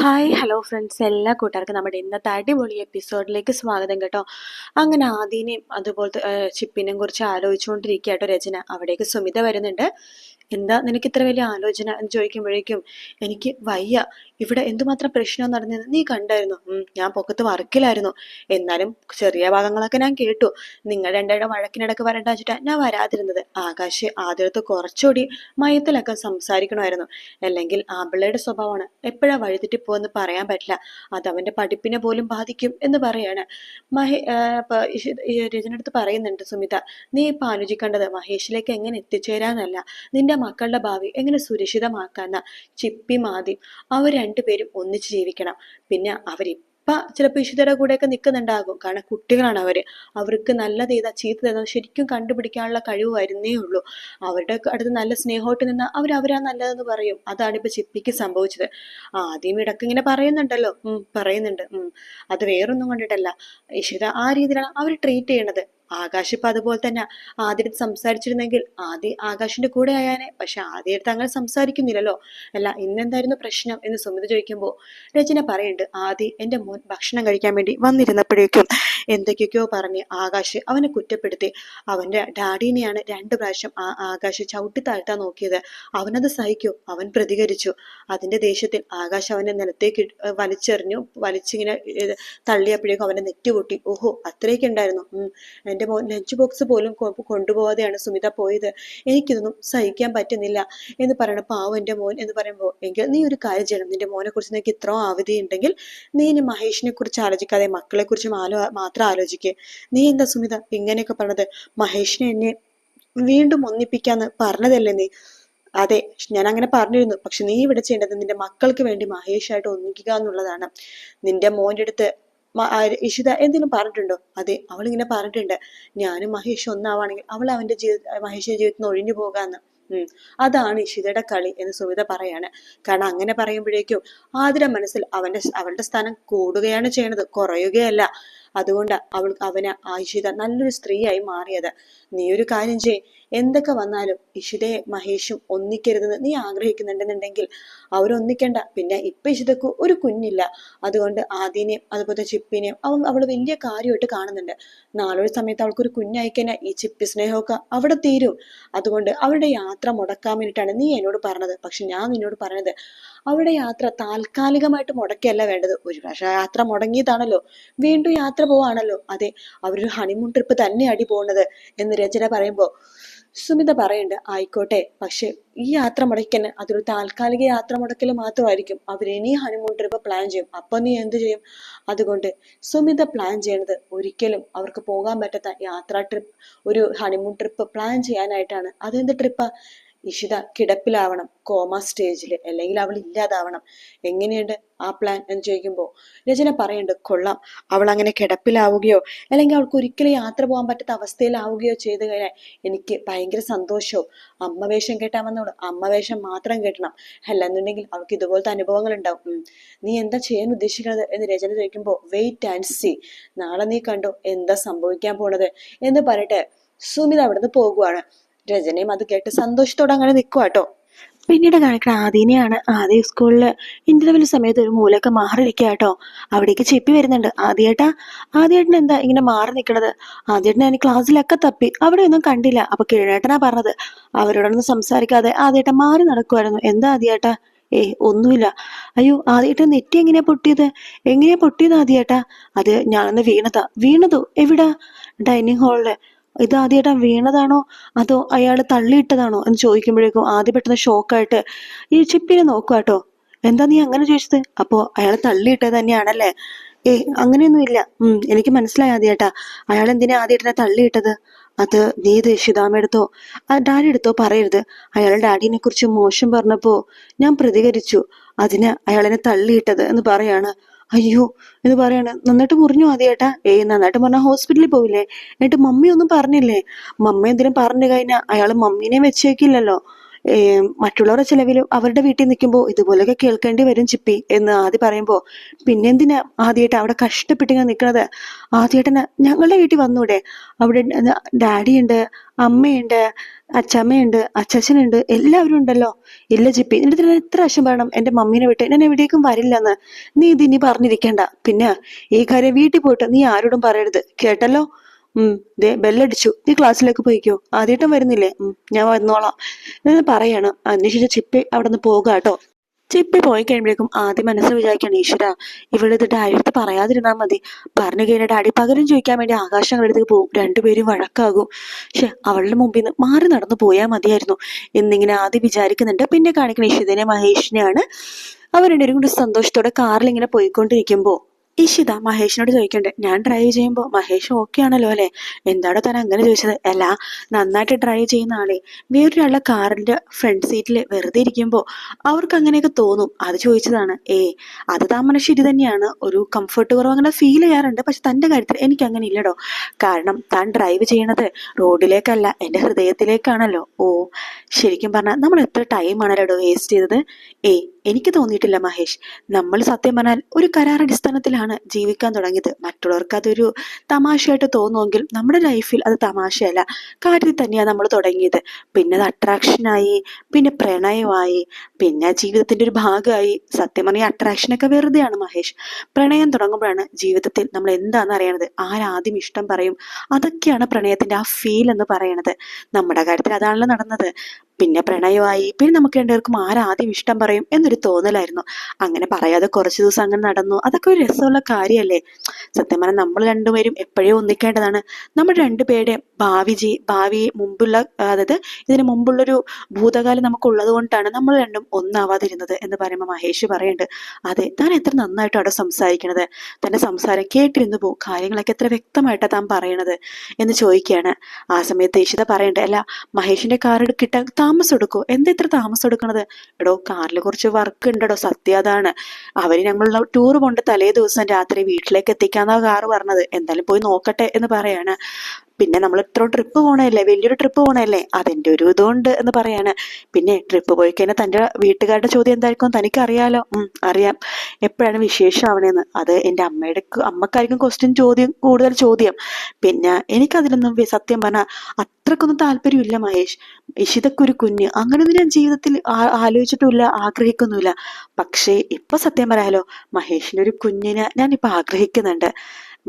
Hi hello friends, എല്ലാ കൂട്ടുകാർക്കും നമ്മുടെ ഇന്നത്തെ അടിപൊളി എപ്പിസോഡിലേക്ക് സ്വാഗതം കേട്ടോ. അങ്ങനെ ആദീനെയും അതുപോലത്തെ ചിപ്പിനെയും കുറിച്ച് ആലോചിച്ചുകൊണ്ടിരിക്കുക കേട്ടോ രചന. അവിടേക്ക് സുമിത വരുന്നുണ്ട്. എന്താ നിനക്ക് ഇത്ര വലിയ ആലോചന എന്ന് ചോദിക്കുമ്പോഴേക്കും എനിക്ക് വയ്യ, ഇവിടെ എന്തുമാത്രം പ്രശ്നം നടന്നത് നീ കണ്ടായിരുന്നു? ഞാൻ പൊക്കത്ത് വർക്കിലായിരുന്നു, എന്നാലും ചെറിയ ഭാഗങ്ങളൊക്കെ ഞാൻ കേട്ടു. നിങ്ങൾ രണ്ടുപേരുടെ വഴക്കിനിടക്ക് വരണ്ട വെച്ചിട്ടാ ഞാൻ വരാതിരുന്നത്. ആകാശ് ആദ്യത്ത് കുറച്ചുകൂടി മയത്തിലൊക്കെ സംസാരിക്കണമായിരുന്നു. അല്ലെങ്കിൽ ആമ്പിള്ളയുടെ സ്വഭാവമാണ്, എപ്പോഴാ വഴിതെറ്റി പോവെന്ന് പറയാൻ പറ്റില്ല. അത് അവന്റെ പഠിപ്പിനെ പോലും ബാധിക്കും എന്ന് പറയാണ് രചനടുത്ത് പറയുന്നുണ്ട് സുമിത. നീ ഇപ്പൊ ആലോചിക്കേണ്ടത് മഹേഷിലേക്ക് എങ്ങനെ എത്തിച്ചേരാന്നല്ല, നിന്റെ മക്കളുടെ ഭാവി എങ്ങനെ സുരക്ഷിതമാക്കാന്ന. ചിപ്പി മാതി അവർ രണ്ടുപേരും ഒന്നിച്ച് ജീവിക്കണം. പിന്നെ ചിലപ്പോൾ ഇഷിതയുടെ കൂടെയൊക്കെ നിൽക്കുന്നുണ്ടാകും, കാരണം കുട്ടികളാണ് അവർക്ക് നല്ലത് ഏതാ ചീത്ത ഏതാ ശരിക്കും കണ്ടുപിടിക്കാനുള്ള കഴിവ് വരുന്നേ ഉള്ളൂ. അവരുടെ അടുത്ത് നല്ല സ്നേഹമായിട്ട് നിന്നാൽ അവരാ നല്ലതെന്ന് പറയും. അതാണ് ഇപ്പൊ ചിപ്പിക്ക് സംഭവിച്ചത്. ആദ്യം ഇടയ്ക്ക് ഇങ്ങനെ പറയുന്നുണ്ടല്ലോ, പറയുന്നുണ്ട്. അത് വേറൊന്നും കൊണ്ടിട്ടല്ല, ഇഷിത ആ രീതിയിലാണ് അവർ ട്രീറ്റ് ചെയ്യണത്. ആകാശ് ഇപ്പൊ അതുപോലെ തന്നെ ആദ്യടുത്ത് സംസാരിച്ചിരുന്നെങ്കിൽ ആകാശിന്റെ കൂടെ ആയാനെ. പക്ഷെ ആദ്യടുത്ത് അങ്ങനെ സംസാരിക്കുന്നില്ലല്ലോ. അല്ല, ഇന്നെന്തായിരുന്നു പ്രശ്നം എന്ന് സുമിത ചോദിക്കുമ്പോ രചന പറയുന്നുണ്ട്, എന്റെ മോൻ ഭക്ഷണം കഴിക്കാൻ വേണ്ടി വന്നിരുന്നപ്പോഴേക്കും എന്തൊക്കെയൊക്കെയോ പറഞ്ഞ് ആകാശ് അവനെ കുറ്റപ്പെടുത്തി. അവന്റെ ഡാഡിനെയാണ് 2 പ്രാവശ്യം ആകാശ് ചവിട്ടി താഴ്ത്താൻ നോക്കിയത്. അവനത് സഹിക്കൂ, അവൻ പ്രതികരിച്ചു. അതിന്റെ ദേഷ്യത്തിൽ ആകാശ് അവനെ നിലത്തേക്ക് വലിച്ചെറിഞ്ഞു. വലിച്ചിങ്ങനെ തള്ളിയപ്പോഴേക്കും അവന്റെ നെറ്റ് പൊട്ടി. ഓഹോ, അത്രയൊക്കെ ഉണ്ടായിരുന്നു. എന്റെ മോൻ ലഞ്ച് ബോക്സ് പോലും കൊണ്ടുപോകാതെയാണ് സുമിത പോയത്. എനിക്കിതൊന്നും സഹിക്കാൻ പറ്റുന്നില്ല എന്ന് പറയണം. പാവം എന്റെ മോൻ എന്ന് പറയുമ്പോൾ, എങ്കിൽ നീ ഒരു കാര്യം ചെയ്യണം, നിന്റെ മോനെ കുറിച്ച് നിനക്ക് ഇത്രയും അവധി ഉണ്ടെങ്കിൽ നീ ഇനി മഹേഷിനെ കുറിച്ച് ആലോചിക്കാതെ മക്കളെ കുറിച്ച് മാത്രം ആലോചിക്കേ. നീ എന്താ സുമിത ഇങ്ങനെയൊക്കെ പറഞ്ഞത്? മഹേഷിനെ എന്നെ വീണ്ടും ഒന്നിപ്പിക്കാന്ന് പറഞ്ഞതല്ലേ നീ? അതെ, ഞാൻ അങ്ങനെ പറഞ്ഞിരുന്നു. പക്ഷെ നീ ഇവിടെ ചെയ്യേണ്ടത് നിന്റെ മക്കൾക്ക് വേണ്ടി മഹേഷായിട്ട് ഒന്നിക്കുക എന്നുള്ളതാണ്. നിന്റെ മോന്റെ അടുത്ത് ഇഷിത എന്തെങ്കിലും പറഞ്ഞിട്ടുണ്ടോ? അതെ, അവളിങ്ങനെ പറഞ്ഞിട്ടുണ്ട്, ഞാനും മഹേഷ് ഒന്നാവാണെങ്കിൽ അവൾ മഹേഷിന്റെ ജീവിതത്തിൽ നിന്ന് ഒഴിഞ്ഞു പോകാന്ന്. അതാണ് ഇഷിതയുടെ കളി എന്ന് സുമിത പറയാണ്. കാരണം അങ്ങനെ പറയുമ്പോഴേക്കും ആതിര മനസ്സിൽ അവളുടെ സ്ഥാനം കൂടുകയാണ് ചെയ്യണത്, കുറയുകയല്ല. അതുകൊണ്ട് അവന് ഇഷിത നല്ലൊരു സ്ത്രീയായി മാറിയത്. നീ ഒരു കാര്യം ചെയ്, എന്തൊക്കെ വന്നാലും ഇഷിതയെ മഹേഷും ഒന്നിക്കരുതെന്ന് നീ ആഗ്രഹിക്കുന്നുണ്ടെന്നുണ്ടെങ്കിൽ അവരൊന്നിക്കണ്ട. പിന്നെ ഇപ്പൊ ഇഷിതക്ക് ഒരു കുഞ്ഞില്ല, അതുകൊണ്ട് ആദിനെയും അതുപോലെ ചിപ്പിനെയും അവള് വലിയ കാര്യമായിട്ട് കാണുന്നുണ്ട്. നാളൊരു സമയത്ത് അവൾക്കൊരു കുഞ്ഞായിക്കഴിഞ്ഞാൽ ഈ ചിപ്പി സ്നേഹമൊക്കെ അവിടെ തീരും. അതുകൊണ്ട് അവരുടെ യാത്ര മുടക്കാൻ വേണ്ടിയിട്ടാണ് നീ എന്നോട് പറഞ്ഞത്. പക്ഷെ ഞാൻ നിന്നോട് പറഞ്ഞത്, അവരുടെ യാത്ര താൽക്കാലികമായിട്ട് മുടക്കിയല്ല വേണ്ടത്. ഒരു പ്രാവശ്യം യാത്ര മുടങ്ങിയതാണല്ലോ, വീണ്ടും യാത്ര പോവാണല്ലോ. അതെ, അവരൊരു ഹണിമൂൺ ട്രിപ്പ് തന്നെയാടി പോകുന്നത് എന്ന് രചന പറയുമ്പോ സുമിത പറയുന്നുണ്ട്, ആയിക്കോട്ടെ, പക്ഷെ ഈ യാത്ര മുടക്കന്നെ അതൊരു താൽക്കാലിക യാത്ര മുടക്കൽ മാത്രമായിരിക്കും. അവരിനി ഹണിമൂൺ ട്രിപ്പ് പ്ലാൻ ചെയ്യും. അപ്പൊ നീ എന്ത് ചെയ്യും? അതുകൊണ്ട് സുമിത പ്ലാൻ ചെയ്യണത് ഒരിക്കലും അവർക്ക് പോകാൻ പറ്റാത്ത യാത്രാ ട്രിപ്പ്, ഒരു ഹണിമൂൺ ട്രിപ്പ് പ്ലാൻ ചെയ്യാനായിട്ടാണ്. അതെന്ത് ട്രിപ്പാ? ഇഷിത കിടപ്പിലാവണം, കോമ സ്റ്റേജിൽ, അല്ലെങ്കിൽ അവൾ ഇല്ലാതാവണം. എങ്ങനെയുണ്ട് ആ പ്ലാൻ എന്ന് ചോദിക്കുമ്പോൾ രചന പറയുന്നുണ്ട്, കൊള്ളാം. അവൾ അങ്ങനെ കിടപ്പിലാവുകയോ അല്ലെങ്കിൽ അവൾക്ക് ഒരിക്കലും യാത്ര പോകാൻ പറ്റാത്ത അവസ്ഥയിലാവുകയോ ചെയ്തു കഴിഞ്ഞാൽ എനിക്ക് ഭയങ്കര സന്തോഷവും. അമ്മ വേഷം കേട്ടാൻ വന്നോളൂ, അമ്മ വേഷം മാത്രം കേട്ടണം, അല്ലെന്നുണ്ടെങ്കിൽ അവൾക്ക് ഇതുപോലത്തെ അനുഭവങ്ങൾ ഉണ്ടാവും. നീ എന്താ ചെയ്യാൻ ഉദ്ദേശിക്കുന്നത് എന്ന് രചന ചോദിക്കുമ്പോൾ, വെയിറ്റ് ആൻഡ് സീ, നാളെ നീ കണ്ടോ എന്താ സംഭവിക്കാൻ പോണത് എന്ന് പറഞ്ഞിട്ട് സുമിത അവിടുന്ന് പോകുവാണ്. രചനയും അത് കേട്ട് സന്തോഷത്തോടെ അങ്ങനെ നിൽക്കുവാട്ടോ. പിന്നീട് കാണിക്കുന്ന ആദീനെയാണ്. ആദ്യ സ്കൂളില് ഇന്റർവെൽ സമയത്ത് ഒരു മൂലൊക്കെ മാറിയിരിക്കുക കേട്ടോ. അവിടേക്ക് ചിപ്പി വരുന്നുണ്ട്. ആദ്യേട്ടൻ എന്താ ഇങ്ങനെ മാറി നിൽക്കണത്? ആദ്യേട്ടൻ ഞാൻ ക്ലാസ്സിലൊക്കെ തപ്പി, അവിടെ ഒന്നും കണ്ടില്ല. അപ്പൊ കിഴേട്ടനാ പറഞ്ഞത് അവരോടൊന്നും സംസാരിക്കാതെ ആദ്യേട്ടൻ മാറി നടക്കുമായിരുന്നു. എന്താ ആദ്യേട്ടാ? ഒന്നുമില്ല. അയ്യോ, ആദ്യേട്ടൻ നെറ്റി എങ്ങനെയാ പൊട്ടിയത് ആദ്യേട്ടാ? അത് ഞാനൊന്ന് വീണതോ? എവിടാ? ഡൈനിങ് ഹാളില്. ഇത് ആദ്യേട്ടൻ വീണതാണോ അതോ അയാൾ തള്ളിയിട്ടതാണോ എന്ന് ചോദിക്കുമ്പോഴേക്കും ആദ്യം പെട്ടെന്ന് ഷോക്കായിട്ട് ഈ ചിപ്പിനെ നോക്കുവാട്ടോ. എന്താ നീ അങ്ങനെ ചോദിച്ചത്? അപ്പോ അയാൾ തള്ളിയിട്ടത് തന്നെയാണല്ലേ? അങ്ങനെയൊന്നും ഇല്ല. എനിക്ക് മനസ്സിലായി ആദ്യേട്ടാ. അയാൾ എന്തിനാ ആദ്യേട്ടനെ തള്ളിയിട്ടത്? അത് നീ ഷിതാമ്മ ഡാഡി എടുത്തോ പറയരുത്. അയാൾ ഡാഡിനെ കുറിച്ച് മോശം പറഞ്ഞപ്പോ ഞാൻ പ്രതികരിച്ചു, അതിന് അയാളെന്നെ തള്ളിയിട്ടത് എന്ന് പറയാണ്. അയ്യോ എന്ന് പറയാണ്. നന്നായിട്ട് മുറിഞ്ഞു ആദ്യേട്ടാ? നന്നായിട്ട് പറഞ്ഞാൽ ഹോസ്പിറ്റലിൽ പോവില്ലേ? എന്നിട്ട് മമ്മി ഒന്നും പറഞ്ഞില്ലേ? മമ്മി എന്തിനും പറഞ്ഞു കഴിഞ്ഞാൽ അയാൾ മമ്മീനെ വെച്ചേക്കില്ലല്ലോ. മറ്റുള്ളവരുടെ ചിലവിലും അവരുടെ വീട്ടിൽ നിൽക്കുമ്പോൾ ഇതുപോലെയൊക്കെ കേൾക്കേണ്ടി വരും ചിപ്പി എന്ന് ആദ്യം പറയുമ്പോൾ, പിന്നെന്തിനാ ആദ്യമായിട്ട് അവിടെ കഷ്ടപ്പെട്ടിങ്ങനെ നിൽക്കണത്? ആദ്യമായിട്ടന്നെ ഞങ്ങളുടെ വീട്ടിൽ വന്നൂടെ? അവിടെ ഡാഡിയുണ്ട്, അമ്മയുണ്ട്, അച്ഛമ്മയുണ്ട്, അച്ഛച്ചനുണ്ട്, എല്ലാവരും ഉണ്ടല്ലോ. ഇല്ല ചിപ്പി, നിന്റെ അടുത്ത് ഞാൻ എത്ര പ്രാവശ്യം പറയണം എന്റെ മമ്മീനെ വിട്ട് ഞാൻ എവിടേക്കും വരില്ലെന്ന്. നീ ഇതിനി പറഞ്ഞിരിക്കണ്ട. പിന്നെ ഈ കാര്യം വീട്ടിൽ പോയിട്ട് നീ ആരോടും പറയരുത്, കേട്ടല്ലോ? ദേ ബെല്ലടിച്ചു, നീ ക്ലാസ്സിലേക്ക് പോയിക്കോ. ആദ്യമായിട്ടും വരുന്നില്ലേ? ഞാൻ വന്നോളാം എന്ന് പറയാണ്. അന്വേഷിച്ച ചിപ്പി അവിടെ നിന്ന് പോകാട്ടോ. ചിപ്പി പോയി കഴിയുമ്പോഴേക്കും ആദ്യം മനസ്സ് വിചാരിക്കണം, ഈശ്വര ഇവളിത് ഡാഡിയടുത്ത് പറയാതിരുന്നാൽ മതി. പറഞ്ഞു കഴിഞ്ഞാൽ ഡാഡി പകരം ചോദിക്കാൻ വേണ്ടി ആകാശങ്ങളുടെ അടുത്തേക്ക് പോകും, രണ്ടുപേരും വഴക്കാകും. പക്ഷെ അവളുടെ മുമ്പിൽ നിന്ന് മാറി നടന്നു പോയാൽ മതിയായിരുന്നു എന്നിങ്ങനെ ആദ്യം വിചാരിക്കുന്നുണ്ട്. പിന്നെ കാണിക്കുന്ന ഇഷിതനെ മഹേഷിനെയാണ്. അവർ രണ്ടുപേരും കൂടി സന്തോഷത്തോടെ കാറിൽ ഇങ്ങനെ പോയിക്കൊണ്ടിരിക്കുമ്പോ ഇഷിത മഹേഷിനോട് ചോദിക്കണ്ടേ, ഞാൻ ഡ്രൈവ് ചെയ്യുമ്പോൾ മഹേഷ് ഓക്കെ ആണല്ലോ അല്ലെ? എന്താണോ താൻ അങ്ങനെ ചോദിച്ചത്? അല്ല, നന്നായിട്ട് ഡ്രൈവ് ചെയ്യുന്ന ആളെ വേറൊരാളുടെ കാറിന്റെ ഫ്രണ്ട് സീറ്റിൽ വെറുതെ ഇരിക്കുമ്പോൾ അവർക്ക് അങ്ങനെയൊക്കെ തോന്നും, അത് ചോദിച്ചതാണ്. അത് താൻ പറഞ്ഞ ശരി തന്നെയാണ്, ഒരു കംഫർട്ട് കുറവ് അങ്ങനെ ഫീൽ ചെയ്യാറുണ്ട്. പക്ഷെ തന്റെ കാര്യത്തിൽ എനിക്ക് അങ്ങനെ ഇല്ലടോ. കാരണം താൻ ഡ്രൈവ് ചെയ്യണത് റോഡിലേക്കല്ല, എന്റെ ഹൃദയത്തിലേക്കാണല്ലോ. ശരിക്കും പറഞ്ഞാൽ നമ്മൾ എത്ര ടൈമാണല്ലോ വേസ്റ്റ് ചെയ്തത്. എനിക്ക് തോന്നിയിട്ടില്ല മഹേഷ്, നമ്മൾ സത്യം പറഞ്ഞാൽ ഒരു കരാറടിസ്ഥാനത്തിലാണ് ജീവിക്കാൻ തുടങ്ങിയത്. മറ്റുള്ളവർക്ക് അതൊരു തമാശയായിട്ട് തോന്നുമെങ്കിൽ നമ്മുടെ ലൈഫിൽ അത് തമാശയല്ല, കാര്യത്തിൽ തന്നെയാണ് നമ്മൾ തുടങ്ങിയത്. പിന്നെ അത് അട്രാക്ഷനായി, പിന്നെ പ്രണയമായി, പിന്നെ ജീവിതത്തിന്റെ ഒരു ഭാഗമായി. സത്യം പറഞ്ഞാൽ അട്രാക്ഷനൊക്കെ വെറുതെയാണ് മഹേഷ്. പ്രണയം തുടങ്ങുമ്പോഴാണ് ജീവിതത്തിൽ നമ്മൾ എന്താണെന്ന് അറിയണത്, ആരാദ്യം ഇഷ്ടം പറയും, അതൊക്കെയാണ് പ്രണയത്തിന്റെ ആ ഫീൽ എന്ന് പറയണത്. നമ്മുടെ കാര്യത്തിൽ അതാണല്ലോ നടന്നത്. പിന്നെ പ്രണയമായി, പിന്നെ നമുക്ക് രണ്ടുപേർക്കും ആരാദ്യം ഇഷ്ടം പറയും എന്നൊരു തോന്നലായിരുന്നു. അങ്ങനെ പറയാതെ കുറച്ചു ദിവസം അങ്ങനെ നടന്നു. അതൊക്കെ ഒരു രസമുള്ള കാര്യമല്ലേ? സത്യം പറഞ്ഞാൽ നമ്മൾ രണ്ടുപേരും എപ്പോഴേ ഒന്നിക്കേണ്ടതാണ്. നമ്മുടെ രണ്ടുപേരുടെ ഭാവി മുമ്പുള്ള, അതായത് ഇതിന് മുമ്പുള്ളൊരു ഭൂതകാലം നമുക്കുള്ളത് കൊണ്ടാണ് നമ്മൾ രണ്ടും ഒന്നാവാതിരുന്നത് എന്ന് പറയുമ്പോൾ മഹേഷ് പറയുന്നുണ്ട്, അതെ താൻ എത്ര നന്നായിട്ട് അവിടെ സംസാരിക്കണത്, തന്റെ സംസാരം കേട്ടിരുന്നു പോകും, കാര്യങ്ങളൊക്കെ എത്ര വ്യക്തമായിട്ടാണ് താൻ പറയണത് എന്ന് ചോദിക്കുകയാണ്. ആ സമയത്ത് ഇഷിത പറയണ്ടേ, അല്ല മഹേഷിന്റെ കാർ കിട്ടാൻ താമസം എടുക്കോ? എന്താ ഇത്ര താമസം എടുക്കണത്? എടോ കാറിൽ കുറച്ച് വർക്ക് ഉണ്ടോ, സത്യം അതാണ്. അവര് ഞങ്ങൾ ടൂർ കൊണ്ട് തലേ ദിവസം രാത്രി വീട്ടിലേക്ക് എത്തിക്കാന്നാ കാറ് പറഞ്ഞത്, എന്തായാലും പോയി നോക്കട്ടെ എന്ന് പറയാണ്. പിന്നെ നമ്മൾ ഇത്ര ട്രിപ്പ് പോണല്ലേ, വലിയൊരു ട്രിപ്പ് പോണല്ലേ, അതിന്റെ ഒരു ഇതുകൊണ്ട് എന്ന് പറയാണ്. പിന്നെ ട്രിപ്പ് പോയി കഴിഞ്ഞാൽ തന്റെ വീട്ടുകാരുടെ ചോദ്യം എന്തായിരിക്കും തനിക്ക് അറിയാലോ? അറിയാം, എപ്പോഴാണ് വിശേഷം ആവണേന്ന്. അത് എന്റെ അമ്മക്കായിരിക്കും ചോദ്യം കൂടുതൽ ചോദ്യം. പിന്നെ എനിക്കതിലൊന്നും സത്യം പറഞ്ഞാൽ അത്രക്കൊന്നും താല്പര്യമില്ല മഹേഷ്. ഇഷിതക്കൊരു കുഞ്ഞ് അങ്ങനൊന്നും ഞാൻ ജീവിതത്തിൽ ആലോചിച്ചിട്ടുമില്ല, ആഗ്രഹിക്കുന്നുമില്ല. പക്ഷേ ഇപ്പൊ സത്യം പറയാലോ, മഹേഷിന്റെ ഒരു കുഞ്ഞിനെ ഞാൻ ഇപ്പൊ ആഗ്രഹിക്കുന്നുണ്ട്.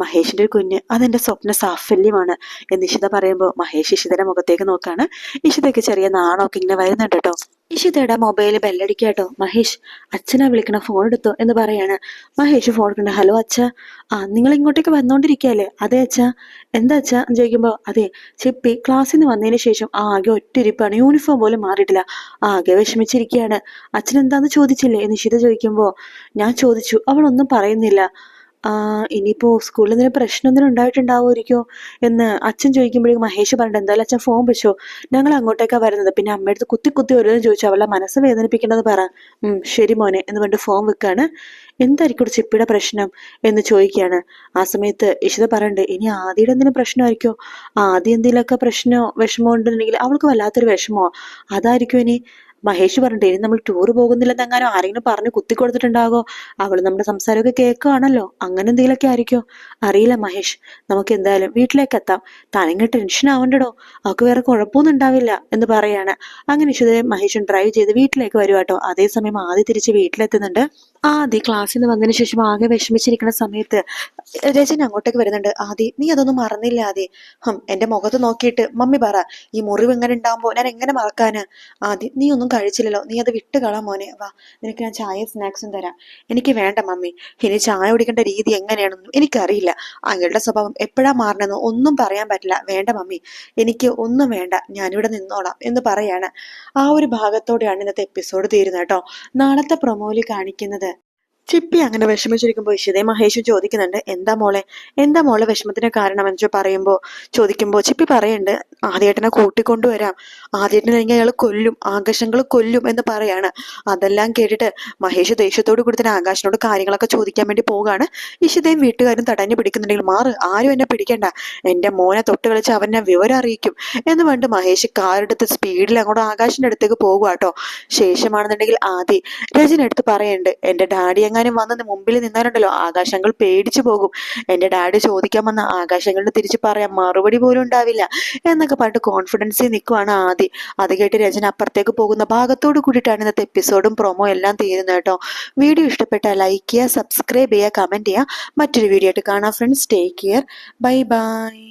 മഹേഷിന്റെ ഒരു കുഞ്ഞ് അതെന്റെ സ്വപ്ന സാഫല്യമാണ് എന്ന് ഇഷിത പറയുമ്പോൾ മഹേഷ് ഇഷിതയുടെ മുഖത്തേക്ക് നോക്കാണ്. ഇഷിതയ്ക്ക് ചെറിയ നാണമൊക്കെ ഇങ്ങനെ വരുന്നുണ്ട് കേട്ടോ. ഇഷിതയുടെ മൊബൈല് ബെല്ലടിക്കാട്ടോ. മഹേഷ് അച്ഛനാ വിളിക്കണ, ഫോൺ എടുത്തോ എന്ന് പറയാണ്. മഹേഷ് ഫോൺ എടുക്കണ്ട. ഹലോ അച്ഛ, നിങ്ങൾ ഇങ്ങോട്ടേക്ക് വന്നോണ്ടിരിക്കല്ലേ? അതെ അച്ഛ. എന്താ അച്ഛ എന്ന് ചോദിക്കുമ്പോ, അതെ ചിപ്പി ക്ലാസ്സിൽ നിന്ന് വന്നതിന് ശേഷം ആകെ ഒറ്റയിരിപ്പാണ്, യൂണിഫോം പോലും മാറിയിട്ടില്ല, ആകെ വിഷമിച്ചിരിക്കുകയാണ്. അച്ഛൻ എന്താന്ന് ചോദിച്ചില്ലേ എന്ന് ഇഷിത ചോദിക്കുമ്പോ, ഞാൻ ചോദിച്ചു, അവളൊന്നും പറയുന്നില്ല. ഇനിയിപ്പോ സ്കൂളിൽ എന്തെങ്കിലും പ്രശ്നം എന്തെങ്കിലും ഉണ്ടായിട്ടുണ്ടാവുമായിരിക്കോ എന്ന് അച്ഛൻ ചോദിക്കുമ്പോഴേക്കും മഹേഷ് പറഞ്ഞിട്ട്, എന്തായാലും അച്ഛൻ ഫോൺ വെച്ചോ, ഞങ്ങൾ അങ്ങോട്ടേക്കാ വരുന്നത്, പിന്നെ അമ്മയടുത്ത് കുത്തി കുത്തി വരുമെന്ന് ചോദിച്ചു, അവളെ മനസ്സ് വേദനിപ്പിക്കേണ്ടത് പറ. ശരി മോനെ എന്ന് പറഞ്ഞിട്ട് ഫോൺ വെക്കാണ്. എന്തായിരിക്കും ഒരു ചിപ്പിയുടെ പ്രശ്നം എന്ന് ചോദിക്കുകയാണ്. ആ സമയത്ത് ഇഷിത പറയണ്ട്, ഇനി ആദ്യയുടെ എന്തെങ്കിലും പ്രശ്നമായിരിക്കോ? ആദ്യം എന്തെങ്കിലുമൊക്കെ പ്രശ്നമോ വിഷമോ ഉണ്ടെന്നുണ്ടെങ്കിൽ അവൾക്ക് വല്ലാത്തൊരു വിഷമോ അതായിരിക്കും ഇനി. മഹേഷ് പറഞ്ഞിട്ട്, ഇനി നമ്മൾ ടൂർ പോകുന്നില്ലെന്നെങ്ങാനും ആരെങ്കിലും പറഞ്ഞു കുത്തി കൊടുത്തിട്ടുണ്ടാകോ? അവള് നമ്മുടെ സംസാരമൊക്കെ കേൾക്കുകയാണല്ലോ, അങ്ങനെ എന്തെങ്കിലുമൊക്കെ ആയിരിക്കോ? അറിയില്ല മഹേഷ്, നമുക്ക് എന്തായാലും വീട്ടിലേക്ക് എത്താം, താനിങ്ങനെ ടെൻഷൻ ആവണ്ടടോ, അവൾക്ക് വേറെ കുഴപ്പമൊന്നും ഉണ്ടാവില്ല എന്ന് പറയാണ്. അങ്ങനെ ഇഷിതയെ മഹേഷൻ ഡ്രൈവ് ചെയ്ത് വീട്ടിലേക്ക് വരുവാട്ടോ. അതേസമയം ആദ്യം തിരിച്ച് വീട്ടിലെത്തുന്നുണ്ട്. ആദ്യം ക്ലാസ്സിൽ നിന്ന് വന്നതിന് ശേഷം ആകെ വിഷമിച്ചിരിക്കുന്ന സമയത്ത് രജൻ അങ്ങോട്ടേക്ക് വരുന്നുണ്ട്. നീ അതൊന്നും മറന്നില്ല എന്റെ മുഖത്ത് നോക്കിയിട്ട് മമ്മി പറ, ഈ മുറിവ് എങ്ങനെ ഉണ്ടാകുമ്പോ ഞാൻ എങ്ങനെ മറക്കാന്? നീ ഒന്നും കഴിച്ചില്ലല്ലോ, നീ അത് വിട്ടുകളാ മോനെ, വാ നിനക്ക് ഞാൻ ചായ സ്നാക്സും തരാം. എനിക്ക് വേണ്ട മമ്മി, ഇനി ചായ കുടിക്കേണ്ട രീതി എങ്ങനെയാണെന്നും എനിക്കറിയില്ല, അയാളുടെ സ്വഭാവം എപ്പോഴാ മാറണമെന്ന് ഒന്നും പറയാൻ പറ്റില്ല. വേണ്ട മമ്മി, എനിക്ക് ഒന്നും വേണ്ട, ഞാനിവിടെ നിന്നോളാം എന്ന് പറയാണ്. ആ ഒരു ഭാഗത്തോടെയാണ് ഇന്നത്തെ എപ്പിസോഡ് തീരുന്നത് കേട്ടോ. നാളത്തെ പ്രൊമോയിൽ കാണിക്കുന്നത് ചിപ്പി അങ്ങനെ വിഷമിച്ചിരിക്കുമ്പോൾ ഇഷിതയും മഹേഷും ചോദിക്കുന്നുണ്ട്, എന്താ മോളെ വിഷമത്തിന് കാരണം എന്ന് ചോദിക്കുമ്പോൾ ചിപ്പി പറയുന്നുണ്ട്, ആദ്യേട്ടനെ കൂട്ടിക്കൊണ്ടുവരാം, ആദ്യേട്ടനെ കഴിഞ്ഞാൽ അയാൾ കൊല്ലും, ആകാശങ്ങൾ കൊല്ലും എന്ന് പറയാണ്. അതെല്ലാം കേട്ടിട്ട് മഹേഷ് ദേഷ്യത്തോട് കൂടി തന്നെ ആകാശിനോട് കാര്യങ്ങളൊക്കെ ചോദിക്കാൻ വേണ്ടി പോവുകയാണ്. ഇഷിതയും വീട്ടുകാരും തടഞ്ഞു പിടിക്കുന്നുണ്ടെങ്കിൽ, മാറ്, ആരും എന്നെ പിടിക്കണ്ട, എന്റെ മോനെ തൊട്ട് കളിച്ച് അവനെ വിവരം അറിയിക്കും എന്ന് പറഞ്ഞിട്ട് മഹേഷ് കാറെടുത്ത് സ്പീഡിൽ അങ്ങോട്ട് ആകാശിന്റെ അടുത്തേക്ക് പോകുക കേട്ടോ. ശേഷമാണെന്നുണ്ടെങ്കിൽ ആദി രജനെടുത്ത് പറയുന്നുണ്ട്, എന്റെ ഡാഡി എങ്ങാനും വന്നത് മുമ്പിൽ നിന്നാലുണ്ടല്ലോ ആകാശങ്ങൾ പേടിച്ചു പോകും, എന്റെ ഡാഡി ചോദിക്കാൻ വന്ന ആകാശങ്ങളിൽ തിരിച്ച് പറയാൻ മറുപടി പോലും ഉണ്ടാവില്ല എന്നൊക്കെ പറഞ്ഞിട്ട് കോൺഫിഡൻസിൽ നിൽക്കുവാണ് ആദി. അത് കേട്ട് രചന അപ്പുറത്തേക്ക് പോകുന്ന ഭാഗത്തോട് കൂടിയിട്ടാണ് ഇന്നത്തെ എപ്പിസോഡും പ്രൊമോ എല്ലാം തീരുന്നത് കേട്ടോ. വീഡിയോ ഇഷ്ടപ്പെട്ടാൽ ലൈക്ക് ചെയ്യുക, സബ്സ്ക്രൈബ് ചെയ്യുക, കമന്റ് ചെയ്യുക. മറ്റൊരു വീഡിയോ ആയിട്ട് കാണാം friends. Take care, bye bye.